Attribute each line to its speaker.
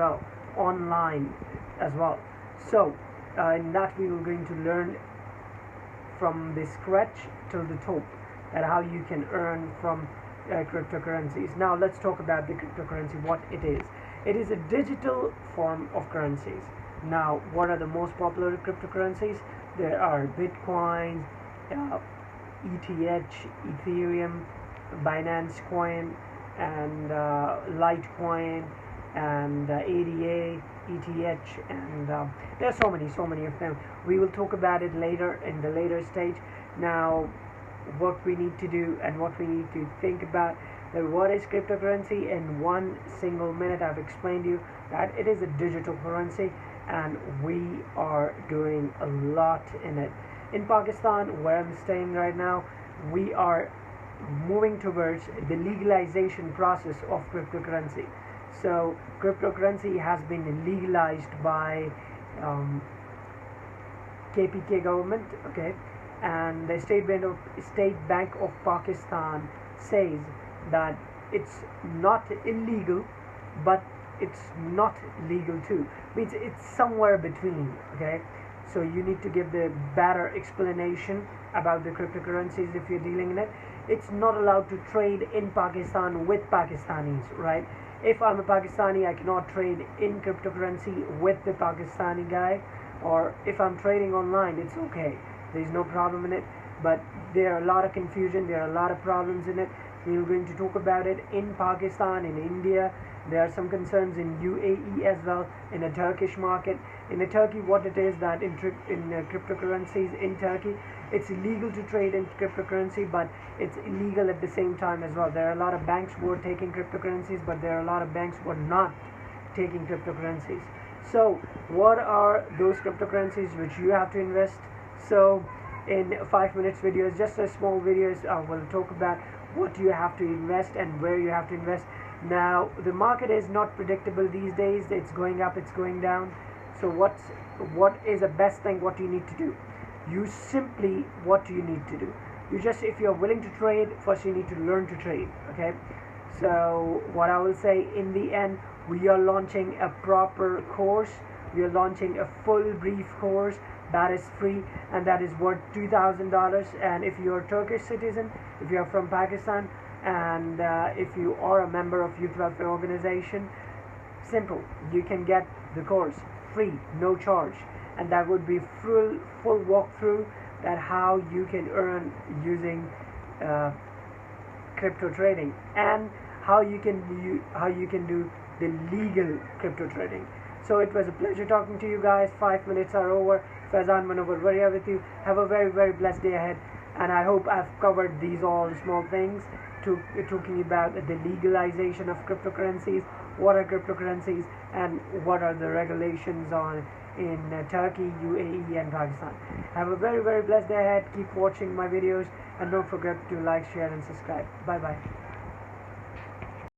Speaker 1: well online as well. So in that we were going to learn from the scratch till the top that how you can earn from cryptocurrencies. Now let's talk about the cryptocurrency, what it is. It is a digital form of currencies. Now what are the most popular cryptocurrencies? There are Bitcoin, ETH, Ethereum, Binance Coin, and Litecoin, and ADA, ETH, and there are so many of them. We will talk about it later in the later stage. Now what we need to do and what we need to think about, that what is cryptocurrency in one single minute. I've explained to you that it is a digital currency and we are doing a lot in it. In Pakistan, where I'm staying right now, we are moving towards the legalization process of cryptocurrency. So cryptocurrency has been legalized by KPK government, okay, and the State Bank of Pakistan says that it's not illegal, but it's not legal too. Means it's somewhere between, okay. So you need to give the better explanation about the cryptocurrencies if you're dealing in it. It's not allowed to trade in Pakistan with Pakistanis, right? If I'm a Pakistani, I cannot trade in cryptocurrency with the Pakistani guy, or if I'm trading online, it's okay. There's no problem in it, but there are a lot of confusion, there are a lot of problems in it. We're going to talk about it in Pakistan, in India. There are some concerns in UAE as well, in the Turkish market. In the Turkey, what it is that in cryptocurrencies in Turkey, it's illegal to trade in cryptocurrency, but it's illegal at the same time as well. There are a lot of banks who are taking cryptocurrencies, but there are a lot of banks who are not taking cryptocurrencies. So what are those cryptocurrencies which you have to invest? So in 5 minutes videos, just a small videos, I will talk about what you have to invest and where you have to invest. Now the market is not predictable these days. It's going up, it's going down. So what is the best thing, what you need to do? You simply, what do you need to do? You just, if you're willing to trade, first you need to learn to trade, okay? So what I will say, in the end, we are launching a proper course. We are launching a full brief course that is free and that is worth $2,000. And if you're a Turkish citizen, if you're from Pakistan, and if you are a member of youth welfare organization, simple, you can get the course free, no charge, and that would be full walkthrough that how you can earn using crypto trading, and how you can do the legal crypto trading. So it was a pleasure talking to you guys. 5 minutes are over. Faizan, Munawar, Varya with you. Have a very blessed day ahead, and I hope I've covered these all small things talking about the legalization of cryptocurrencies, what are cryptocurrencies, and what are the regulations on in Turkey, UAE, and Pakistan. Have a very blessed day ahead. Keep watching my videos, and don't forget to like, share, and subscribe. Bye bye.